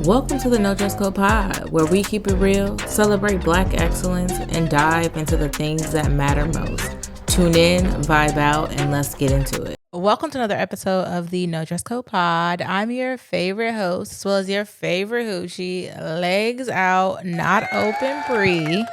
Welcome to the No Dress Code Pod, where we keep it real, celebrate Black excellence, and dive into the things that matter most. Tune in, vibe out, and let's get into it. Welcome to another episode of the No Dress Code Pod. I'm your favorite host, as well as your favorite hoochie, legs out, not open, Bree.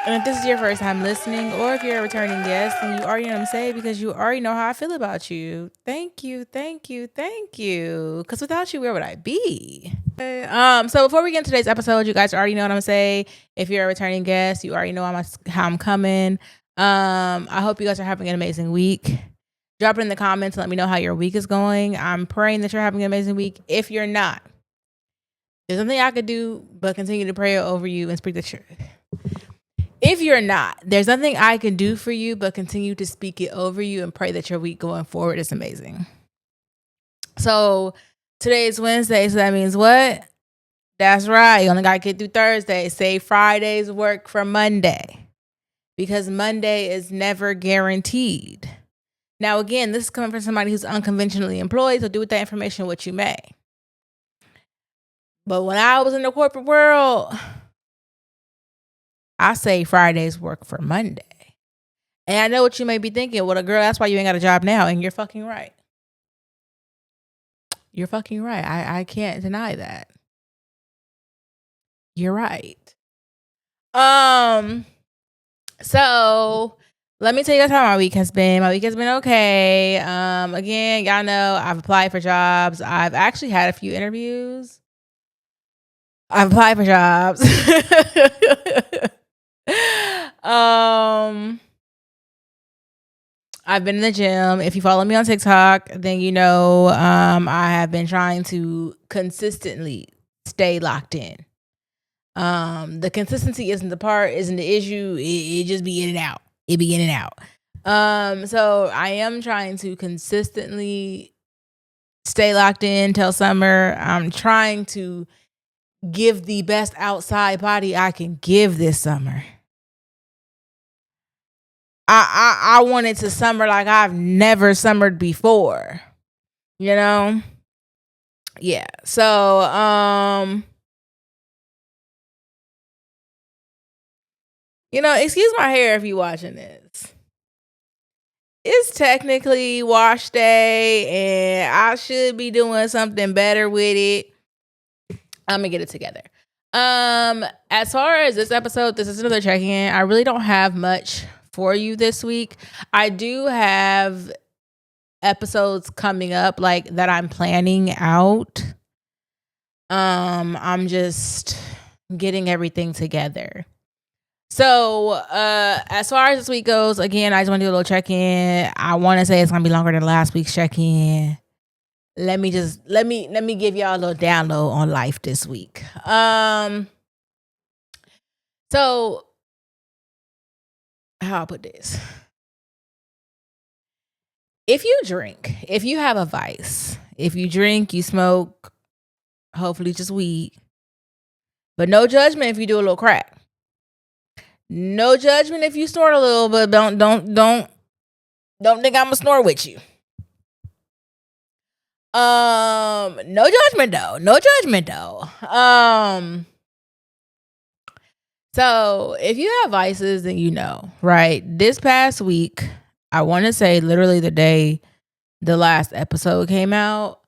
And if this is your first time listening, or if you're a returning guest, then you already know what I'm saying, because you already know how I feel about you. Thank you. Because without you, where would I be? So before we get into today's episode, you guys already know what I'm saying. If you're a returning guest, you already know how I'm coming. I hope you guys are having an amazing week. Drop it in the comments and let me know how your week is going. I'm praying that you're having an amazing week. If you're not, there's nothing I could do but continue to pray over you and speak the truth. If you're not, there's nothing I can do for you but continue to speak it over you and pray that your week going forward is amazing. So today is Wednesday, so that means what? That's right. You only got to get through Thursday. Save Friday's work for Monday, because Monday is never guaranteed. Now, again, this is coming from somebody who's unconventionally employed, so do with that information what you may. But when I was in the corporate world, I say Friday's work for Monday. And I know what you may be thinking. Well, girl, that's why you ain't got a job now. And you're fucking right. You're fucking right. I can't deny that. You're right. So let me tell you guys how my week has been. My week has been okay. Again, y'all know I've applied for jobs. I've actually had a few interviews. I've applied for jobs. I've been in the gym. If you follow me on TikTok, then you know I have been trying to consistently stay locked in. The consistency isn't the issue. It just be in and out. It be in and out. So I am trying to consistently stay locked in till summer. I'm trying to give the best outside body I can give this summer. I wanted to summer like I've never summered before. You know? Yeah. So, excuse my hair if you're watching this. It's technically wash day, and I should be doing something better with it. I'm gonna get it together. As far as this episode, this is another check-in. I really don't have much for you this week. I do have episodes coming up like that I'm planning out. I'm just getting everything together. So, as far as this week goes, again, I just want to do a little check-in. I want to say it's gonna be longer than last week's check-in. Let me give y'all a little download on life this week. So how I put this? If you drink, if you have a vice, if you drink, you smoke, hopefully just weed, but no judgment if you do a little crack. No judgment if you snort a little, but don't think I'm gonna snort with you. No judgment though. So if you have vices, then you know, right? This past week, I want to say literally the day the last episode came out,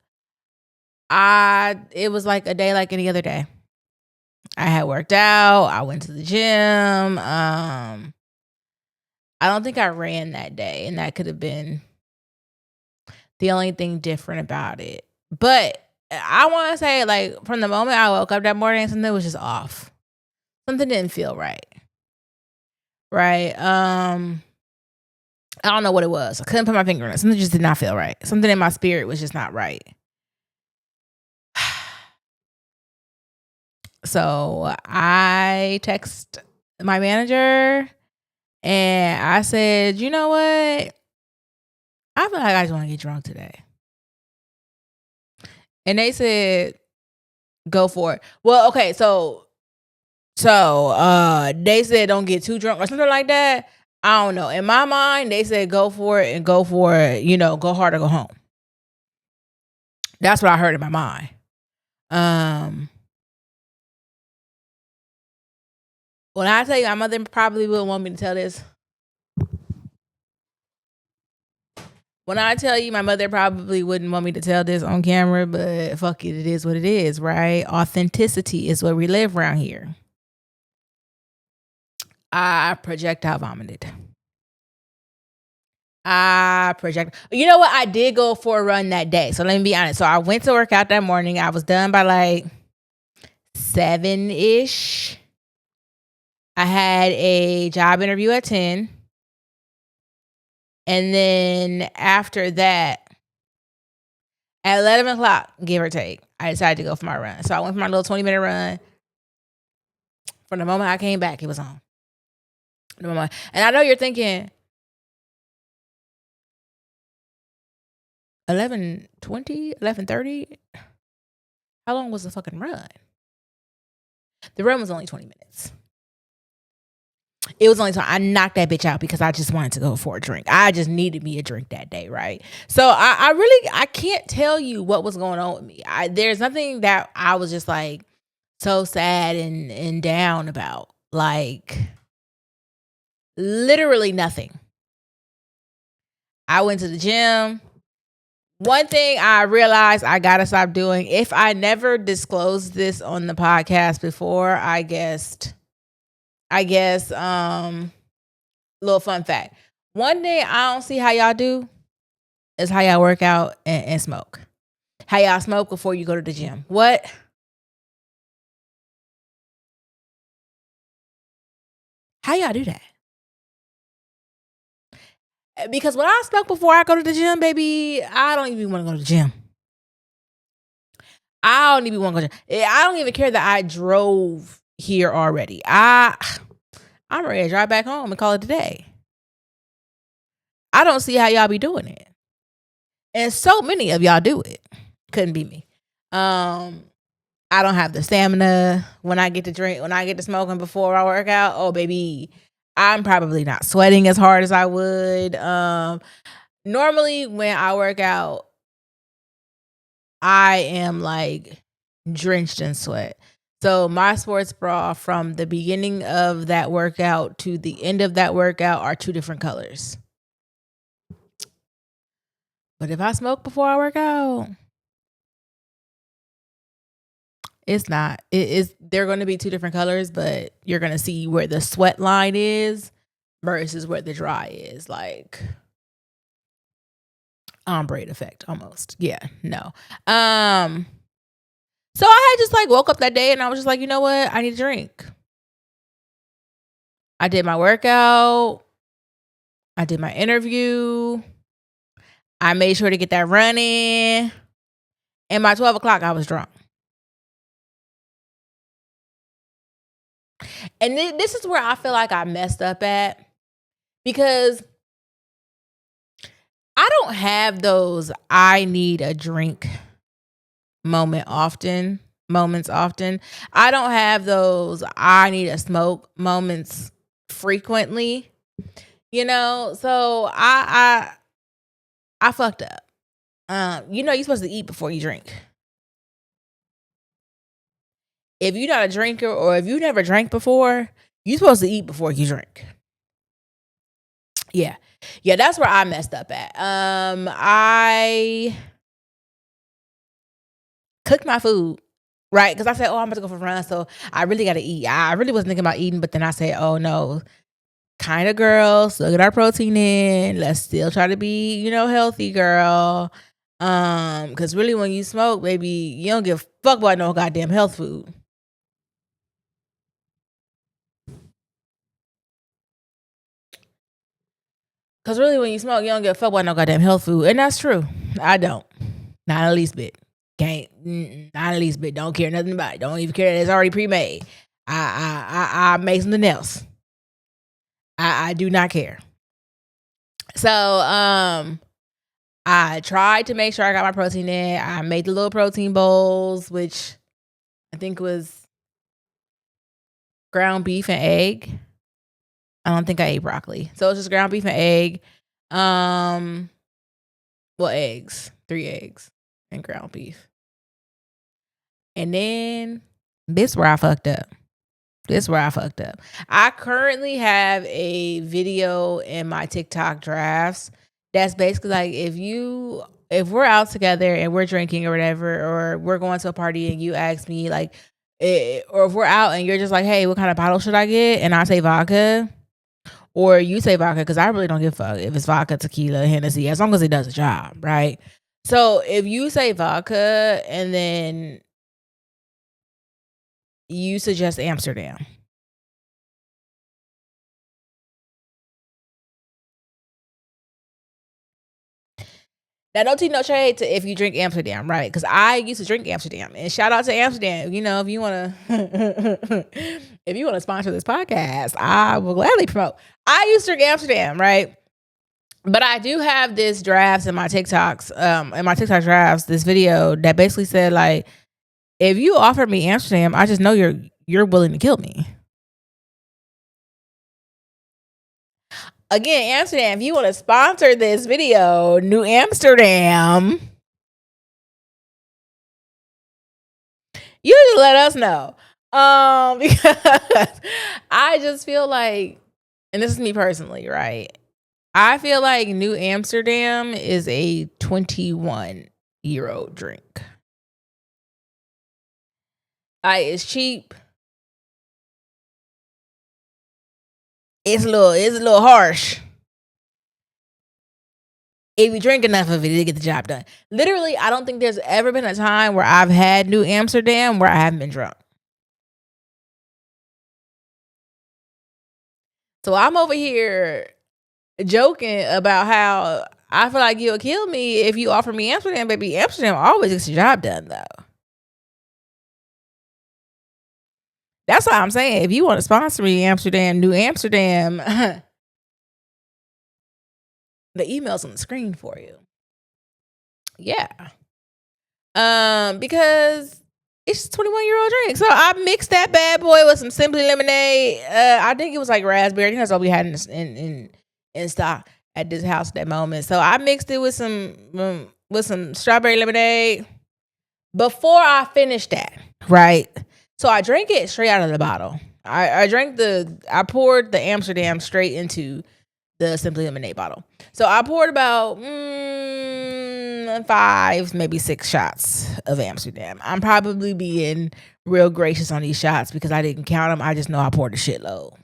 it was like a day like any other day. I had worked out. I went to the gym. I don't think I ran that day, and that could have been the only thing different about it. But I want to say, like, from the moment I woke up that morning, something was just off. Something didn't feel right. Right? I don't know what it was. I couldn't put my finger on it. Something just did not feel right. Something in my spirit was just not right. So I text my manager and I said, you know what? I feel like I just want to get drunk today. And they said, go for it. Well, okay, so they said don't get too drunk or something like that. I don't know. In my mind, they said go for it, go hard or go home. That's what I heard in my mind. Um, when I tell you, my mother probably wouldn't want me to tell this. When I tell you, my mother probably wouldn't want me to tell this on camera, but fuck it, it is what it is, right? Authenticity is what we live around here. I projectile vomited. You know what? I did go for a run that day. So let me be honest. So I went to work out that morning. I was done by like 7-ish. I had a job interview at 10. And then after that, at 11 o'clock, give or take, I decided to go for my run. So I went for my little 20-minute run. From the moment I came back, it was on. And I know you're thinking, 11:20, 11:30. How long was the fucking run? The run was only 20 minutes. It was only time I knocked that bitch out because I just wanted to go for a drink. I just needed me a drink that day, right? So I can't tell you what was going on with me. There's nothing that I was just like so sad and down about. Like literally nothing. I went to the gym. One thing I realized I gotta stop doing, if I never disclosed this on the podcast before, I guess, little fun fact. One thing I don't see how y'all do is how y'all work out and smoke. How y'all smoke before you go to the gym. What? How y'all do that? Because when I smoke before I go to the gym, baby, I don't even want to go to the gym. I don't even want to go to the gym. I don't even care that I drove here already. I'm ready to drive back home and call it a day. I don't see how y'all be doing it. And so many of y'all do it. Couldn't be me. I don't have the stamina when I get to smoking before I work out. Oh, baby, I'm probably not sweating as hard as I would. Normally when I work out, I am like drenched in sweat. So my sports bra from the beginning of that workout to the end of that workout are 2 different colors. But if I smoke before I work out, it's not. They're going to be 2 different colors, but you're going to see where the sweat line is versus where the dry is. Like ombre effect almost. Yeah, no. So I had just like woke up that day and I was just like, you know what? I need a drink. I did my workout. I did my interview. I made sure to get that run in. And by 12 o'clock, I was drunk. And this is where I feel like I messed up at. Because I don't have those I need a drink moments often. I don't have those I need a smoke moments frequently. You know, so I fucked up. You're supposed to eat before you drink. If you're not a drinker or if you never drank before, you're supposed to eat before you drink. Yeah, that's where I messed up at. I cooked my food, right? Because I said, oh, I'm about to go for a run, so I really got to eat. I really wasn't thinking about eating, but then I said, oh, no, kind of girl, still get our protein in. Let's still try to be, healthy, girl. Because really when you smoke, baby, you don't give a fuck about no goddamn health food. Because really when you smoke, you don't give a fuck about no goddamn health food. And that's true. I don't. Not the least bit. Can't. Not the least bit. Don't care nothing about it. Don't even care that it's already pre-made. I make something else. I do not care. So, I tried to make sure I got my protein in. I made the little protein bowls, which I think was ground beef and egg. I don't think I ate broccoli. So it's just ground beef and egg. Eggs. 3 eggs and ground beef. And then this where I fucked up. I currently have a video in my TikTok drafts that's basically like, if we're out together and we're drinking or whatever, or we're going to a party and you ask me like, or if we're out and you're just like, hey, what kind of bottle should I get? And I say vodka, or you say vodka, because I really don't give a fuck if it's vodka, tequila, Hennessy, as long as it does the job, right? So if you say vodka and then you suggest Amsterdam, now, don't take no shade to if you drink Amsterdam, right? Because I used to drink Amsterdam, and shout out to Amsterdam. You know, if you wanna, if you wanna sponsor this podcast, I will gladly promote. I used to drink Amsterdam, right? But I do have this drafts in my TikToks, in my TikTok drafts, this video that basically said like, if you offer me Amsterdam, I just know you're willing to kill me. Again, Amsterdam, if you want to sponsor this video, New Amsterdam, you just let us know. Because I just feel like, and this is me personally, right? I feel like New Amsterdam is a 21-year-old drink. It's cheap. It's a little harsh. If you drink enough of it, it'll get the job done. Literally, I don't think there's ever been a time where I've had New Amsterdam where I haven't been drunk. So I'm over here joking about how I feel like you'll kill me if you offer me Amsterdam, baby. Amsterdam always gets the job done, though. That's what I'm saying. If you want to sponsor me, Amsterdam, New Amsterdam, the email's on the screen for you. Yeah. Because it's a 21-year-old drink. So I mixed that bad boy with some Simply Lemonade. I think it was like raspberry. I think that's all we had in stock at this house at that moment. So I mixed it with some strawberry lemonade before I finished that, right? So I drank it straight out of the bottle. I poured the Amsterdam straight into the Simply Lemonade bottle. So I poured about 5, maybe 6 shots of Amsterdam. I'm probably being real gracious on these shots because I didn't count them. I just know I poured a shitload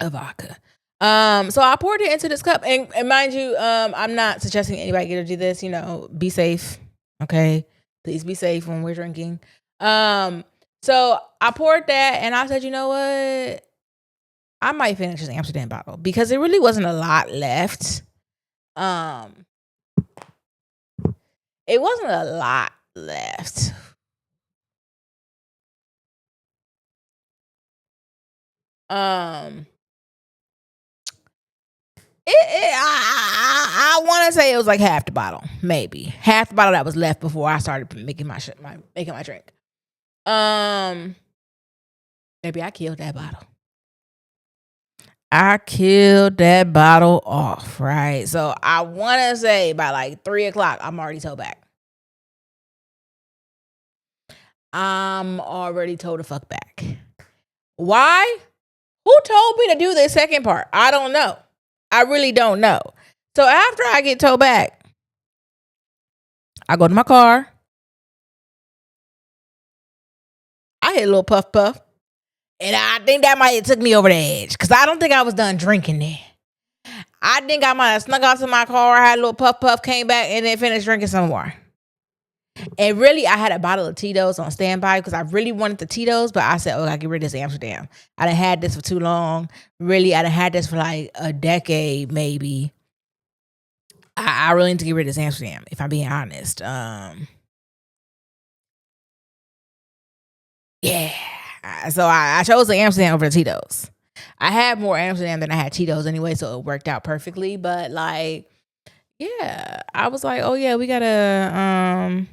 of vodka. So I poured it into this cup, and mind you, I'm not suggesting anybody get to do this. You know, be safe. Okay, please be safe when we're drinking. So I poured that, and I said, you know what? I might finish this Amsterdam bottle because there really wasn't a lot left. It wasn't a lot left. I want to say it was like half the bottle, maybe half the bottle that was left before I started making my drink. Maybe I killed that bottle. I killed that bottle off, right? So I want to say by like 3:00, I'm already told back. I'm already told to fuck back. Why? Who told me to do this second part? I don't know. I really don't know. So after I get told back, I go to my car. I hit a little puff puff. And I think that might have took me over the edge because I don't think I was done drinking there. I think I might have snuck out to my car, had a little puff puff, came back, and then finished drinking some more. And really, I had a bottle of Tito's on standby because I really wanted the Tito's, but I said, oh, I gotta get rid of this Amsterdam. I done had this for too long. Really, I done had this for like a decade, maybe. I really need to get rid of this Amsterdam, if I'm being honest. Yeah. So I chose the Amsterdam over the Tito's. I had more Amsterdam than I had Tito's anyway, so it worked out perfectly. But like, yeah, I was like, oh yeah, we gotta.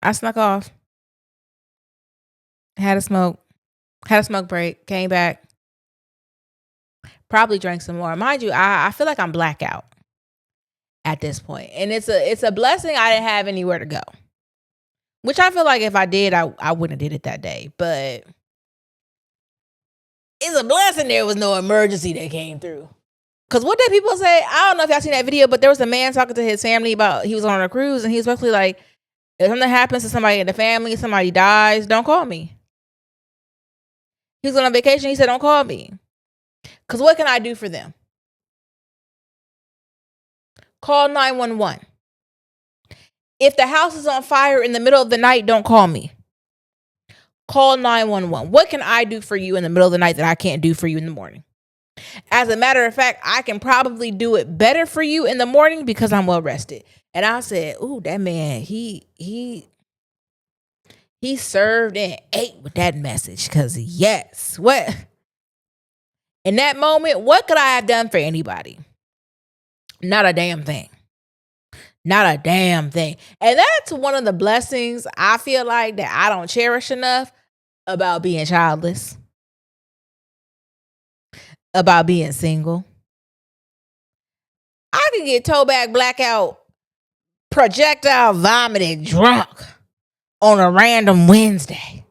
I snuck off, had a smoke break, came back, probably drank some more. Mind you, I feel like I'm blackout at this point, and it's a blessing I didn't have anywhere to go. Which I feel like if I did, I wouldn't have did it that day. But it's a blessing there was no emergency that came through. Because what did people say? I don't know if y'all seen that video, but there was a man talking to his family about he was on a cruise, and he was basically like, if something happens to somebody in the family, somebody dies, don't call me. He was on vacation. He said, don't call me. Because what can I do for them? Call 911. If the house is on fire in the middle of the night, don't call me. Call 911. What can I do for you in the middle of the night that I can't do for you in the morning? As a matter of fact, I can probably do it better for you in the morning because I'm well rested. And I said, ooh, that man, he served and ate with that message. Because yes, what? In that moment, what could I have done for anybody? Not a damn thing. Not a damn thing. And that's one of the blessings I feel like that I don't cherish enough about being childless, about being single. I can get toe back, blackout, projectile vomited, drunk on a random Wednesday.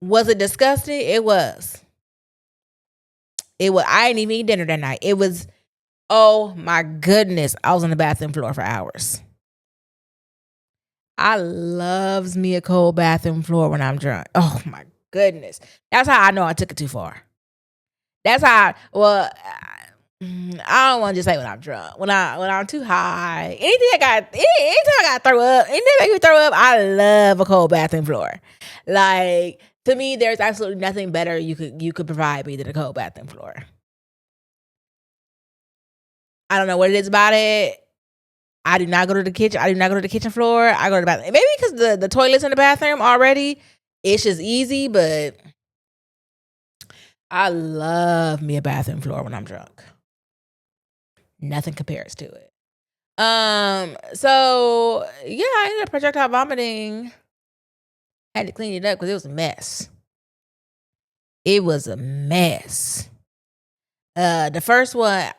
Was it disgusting? It was. I didn't even eat dinner that night. It was, oh my goodness. I was on the bathroom floor for hours. I loves me a cold bathroom floor when I'm drunk. Oh my goodness. That's how I know I took it too far. That's how I don't want to just say when I'm drunk. When I'm too high. Anytime I got to throw up, anything that make me throw up, I love a cold bathroom floor. Like, to me, there's absolutely nothing better you could provide me than a cold bathroom floor. I don't know what it is about it. I do not go to the kitchen. I do not go to the kitchen floor. I go to the bathroom. Maybe because the toilet's in the bathroom already. It's just easy, but I love me a bathroom floor when I'm drunk. Nothing compares to it. So yeah, I ended up projectile vomiting. Had to clean it up because it was a mess. It was a mess. The first one,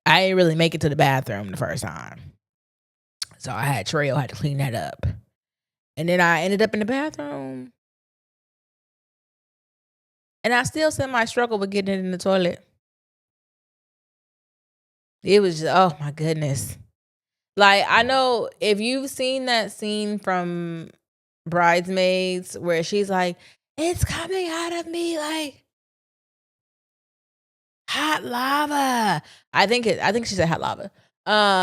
I didn't really make it to the bathroom the first time. So I had to clean that up. And then I ended up in the bathroom. And I still semi struggle with getting it in the toilet. It was just, oh my goodness. Like, I know if you've seen that scene from Bridesmaids where she's like, it's coming out of me like hot lava. I think she said hot lava.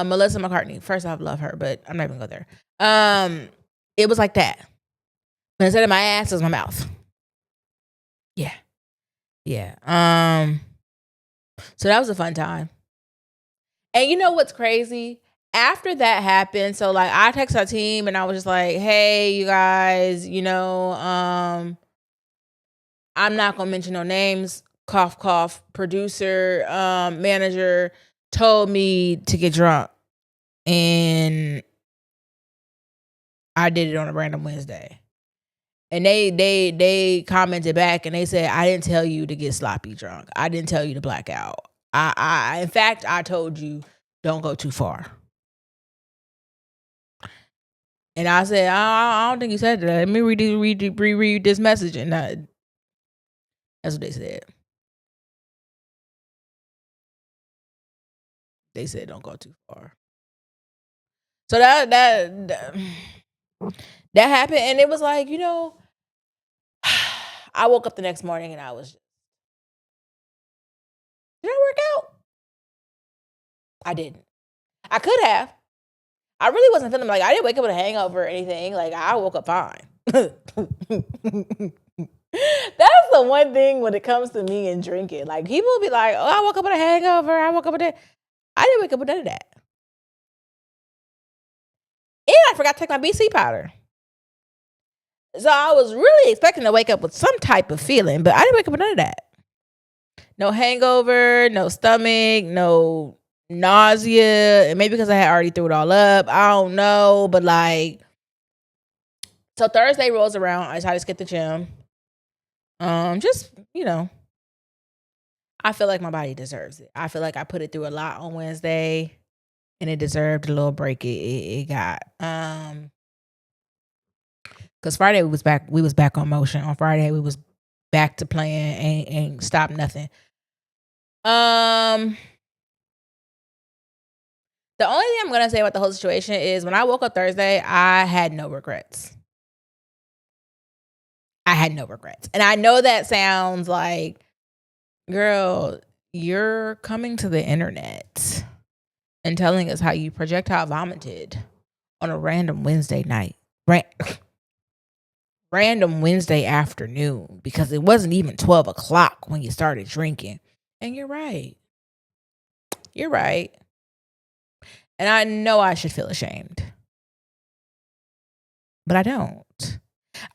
Melissa McCartney. First off, love her, but I'm not even going to go there. It was like that. But instead of my ass, it was my mouth. Yeah. Yeah. So that was a fun time. And you know what's crazy? After that happened, so like I texted our team and I was just like, hey, you guys, I'm not gonna mention no names. Cough, cough. Producer, manager told me to get drunk. And I did it on a random Wednesday. And they commented back and they said, I didn't tell you to get sloppy drunk. I didn't tell you to black out. In fact, I told you don't go too far. And I said, I don't think you said that. Let me reread this message. And that's what they said. They said don't go too far. So that happened. And it was like, I woke up the next morning and I was just, did I work out? I didn't. I could have. I really wasn't feeling like I didn't wake up with a hangover or anything. Like I woke up fine. That's the one thing when it comes to me and drinking. Like people will be like, oh, I woke up with a hangover. I woke up with that. I didn't wake up with none of that. And I forgot to take my BC powder. So I was really expecting to wake up with some type of feeling, but I didn't wake up with none of that. No hangover, no stomach, no nausea. And maybe because I had already threw it all up. I don't know. But like, so Thursday rolls around. I decided to skip the gym. Just, I feel like my body deserves it. I feel like I put it through a lot on Wednesday and it deserved a little break it got. Cause Friday we was back on motion. On Friday we was back to playing, ain't stop nothing. Um the only thing I'm gonna say about the whole situation is when I woke up Thursday, I had no regrets. I had no regrets. And I know that sounds like, girl, you're coming to the internet and telling us how you projectile vomited on a random Wednesday night. Random Wednesday afternoon because it wasn't even 12 o'clock when you started drinking. And you're right. You're right. And I know I should feel ashamed, but I don't.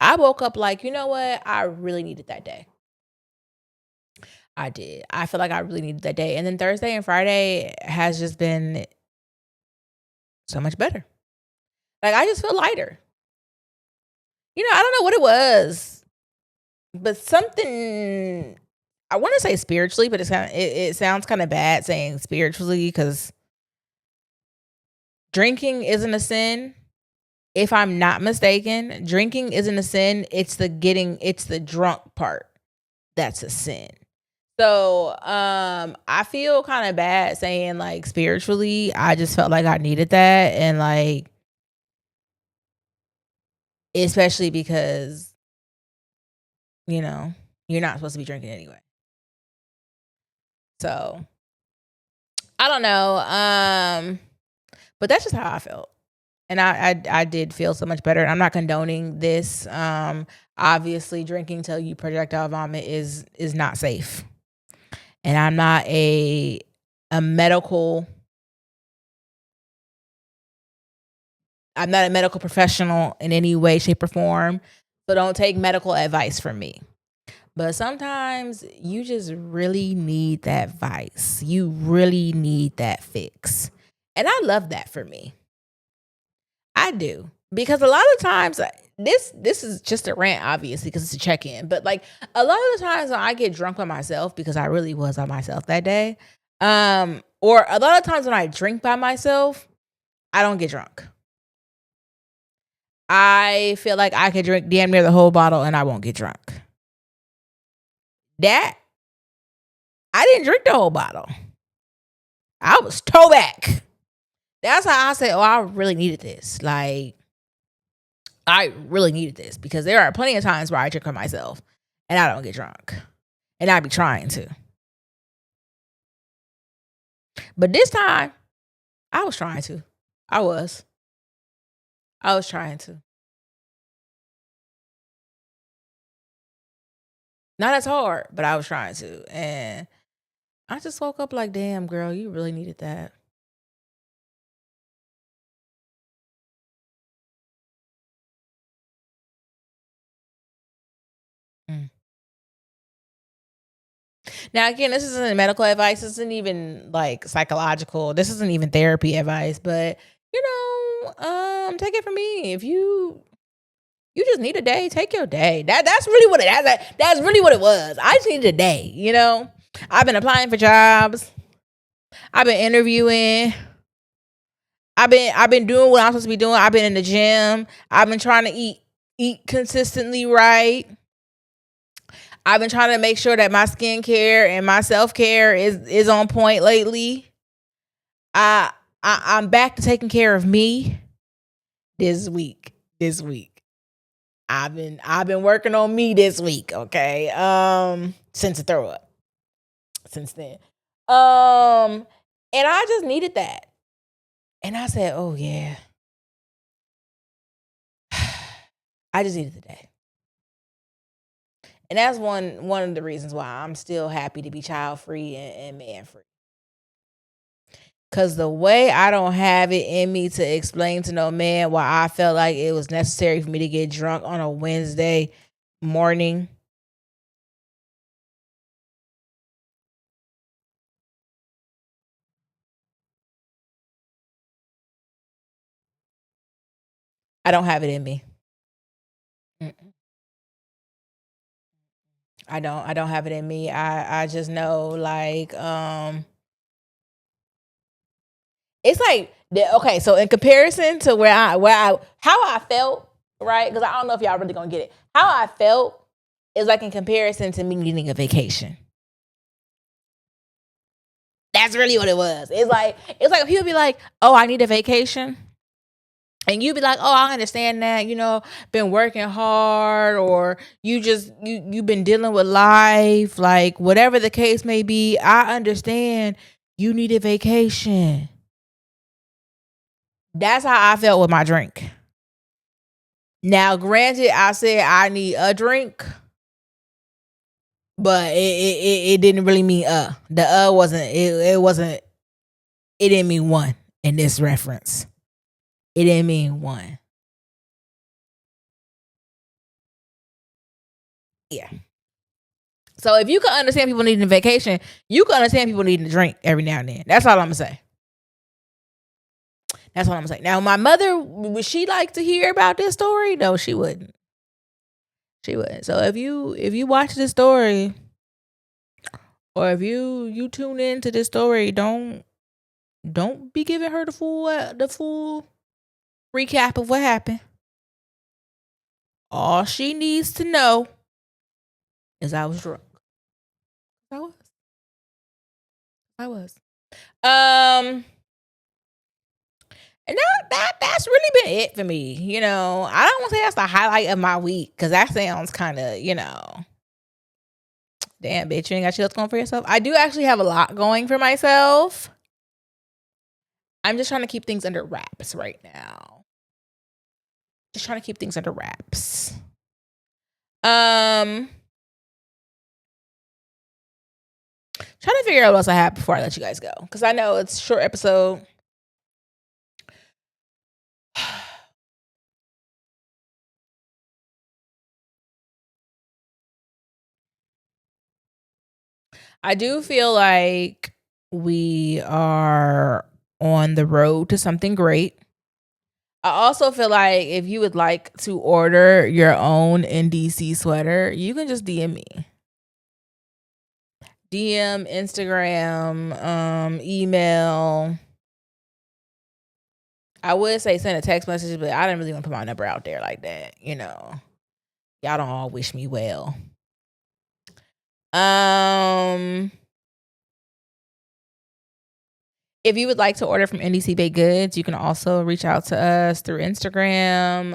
I woke up like, you know what? I really needed that day. I did. I feel like I really needed that day. And then Thursday and Friday has just been so much better. Like, I just feel lighter. You know, I don't know what it was, but something, I want to say spiritually, but it sounds kind of bad saying spiritually because drinking isn't a sin. If I'm not mistaken, drinking isn't a sin. It's the drunk part that's a sin. So I feel kind of bad saying like spiritually. I just felt like I needed that, and like especially because you know you're not supposed to be drinking anyway. So I don't know. But that's just how I felt. And I did feel so much better. I'm not condoning this. Obviously drinking till you projectile vomit is not safe. And I'm not a medical I'm not a medical professional in any way, shape, or form. So don't take medical advice from me. But sometimes you just really need that advice. You really need that fix. And I love that for me. I do. Because a lot of times this is just a rant, obviously, because it's a check-in. But like a lot of the times when I get drunk by myself, because I really was by myself that day, or a lot of times when I drink by myself, I don't get drunk. I feel like I could drink damn near the whole bottle and I won't get drunk. That I didn't drink the whole bottle. I was toe back. That's how I said, oh, I really needed this. Like, I really needed this because there are plenty of times where I drink by myself and I don't get drunk. And I be trying to. But this time, I was trying to. I was. I was trying to. Not as hard, but I was trying to. And I just woke up like, damn, girl, you really needed that. Mm. Now, again, this isn't medical advice. This isn't even like psychological. This isn't even therapy advice. But take it from me. If you just need a day, take your day. That's really what that's really what it was. I just needed a day. I've been applying for jobs. I've been interviewing. I've been doing what I'm supposed to be doing. I've been in the gym. I've been trying to eat consistently right. I've been trying to make sure that my skincare and my self-care is on point lately. I'm back to taking care of me this week. I've been working on me this week, okay? Since the throw up. Since then. And I just needed that. And I said, "Oh yeah." I just needed the day. And that's one of the reasons why I'm still happy to be child free and man free. Cause the way I don't have it in me to explain to no man why I felt like it was necessary for me to get drunk on a Wednesday morning. I don't have it in me. Mm-mm. I don't have it in me. I just know like it's like okay, so in comparison to how I felt, right? Because I don't know if y'all really gonna get it. How I felt is like in comparison to me needing a vacation. That's really what it was. It's like people be like, "Oh, I need a vacation." And you be like, "Oh, I understand that, been working hard, or you've been dealing with life, like whatever the case may be. I understand you need a vacation." That's how I felt with my drink. Now, granted, I said I need a drink, but it didn't really mean the wasn't it wasn't it didn't mean one in this reference. It didn't mean one. Yeah. So if you can understand people needing a vacation, you can understand people needing a drink every now and then. That's all I'm gonna say. That's what I'm gonna say. Now, my mother, would she like to hear about this story? No, she wouldn't. She wouldn't. So if you watch this story, or if you tune into this story, don't be giving her the full recap of what happened. All she needs to know is I was drunk. I was. I was. And that's really been it for me. I don't want to say that's the highlight of my week, because that sounds kind of, damn, bitch, you ain't got shit else going for yourself. I do actually have a lot going for myself. I'm just trying to keep things under wraps right now. Just trying to keep things under wraps. Trying to figure out what else I have before I let you guys go, because I know it's a short episode. I do feel like we are on the road to something great. I also feel like if you would like to order your own NDC sweater, you can just DM me. DM, Instagram, email. I would say send a text message, but I didn't really want to put my number out there like that. Y'all don't all wish me well. If you would like to order from NDC Baked Goods, you can also reach out to us through Instagram.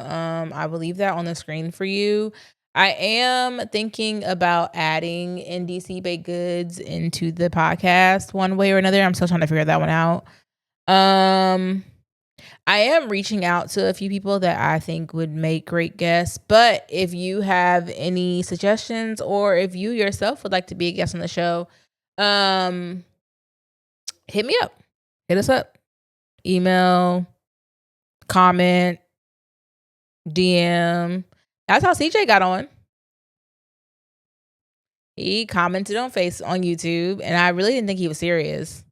I will leave that on the screen for you. I am thinking about adding NDC Baked Goods into the podcast one way or another. I'm still trying to figure that one out. I am reaching out to a few people that I think would make great guests. But if you have any suggestions, or if you yourself would like to be a guest on the show, hit me up. Hit us up. Email, comment, DM. That's how CJ got on. He commented on YouTube, and I really didn't think he was serious.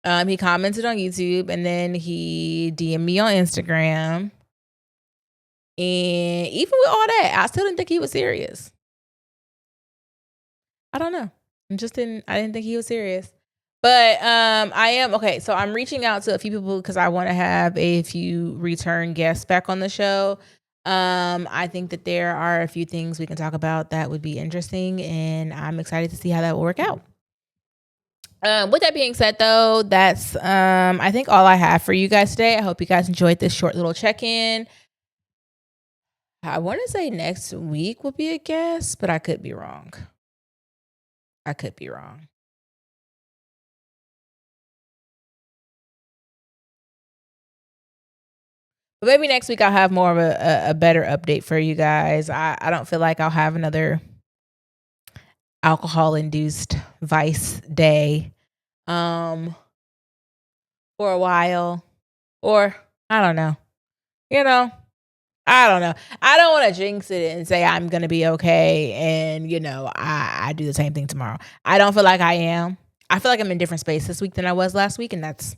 He commented on YouTube, and then he DM'd me on Instagram. And even with all that, I still didn't think he was serious. I don't know. I didn't think he was serious. But I am okay. So I'm reaching out to a few people because I want to have a few return guests back on the show. I think that there are a few things we can talk about that would be interesting, and I'm excited to see how that will work out. With that being said, though, that's I think all I have for you guys today. I hope you guys enjoyed this short little check-in. I want to say next week will be a guest, but I could be wrong. But maybe next week I'll have more of a better update for you guys. I don't feel like I'll have another alcohol-induced vice day for a while. Or I don't know. I don't know. I don't want to jinx it and say I'm going to be okay, and I do the same thing tomorrow. I don't feel like I am. I feel like I'm in a different space this week than I was last week, and that's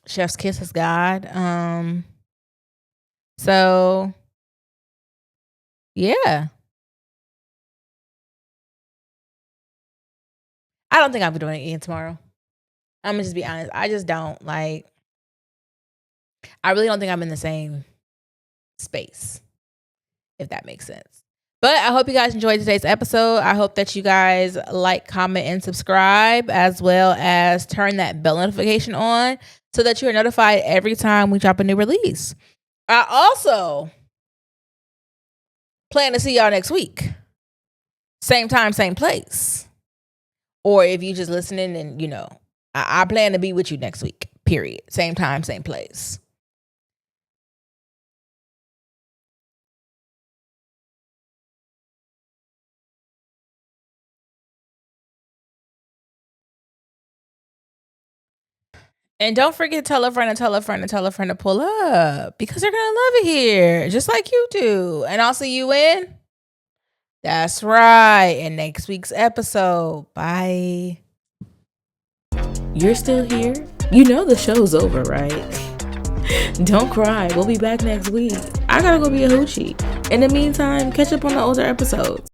chef's kiss is God. So yeah. I don't think I'm doing it again tomorrow. I'm gonna just be honest. I just don't like. I really don't think I'm in the same space, if that makes sense. But I hope you guys enjoyed today's episode. I hope that you guys like, comment, and subscribe, as well as turn that bell notification on so that you are notified every time we drop a new release. I also plan to see y'all next week. Same time, same place. Or if you just listening and, I plan to be with you next week, period. Same time, same place. And don't forget to tell a friend and tell a friend and tell a friend to pull up, because they're going to love it here, just like you do. And I'll see you in. That's right. In next week's episode. Bye. You're still here? You know the show's over, right? Don't cry. We'll be back next week. I gotta go be a hoochie. In the meantime, catch up on the older episodes.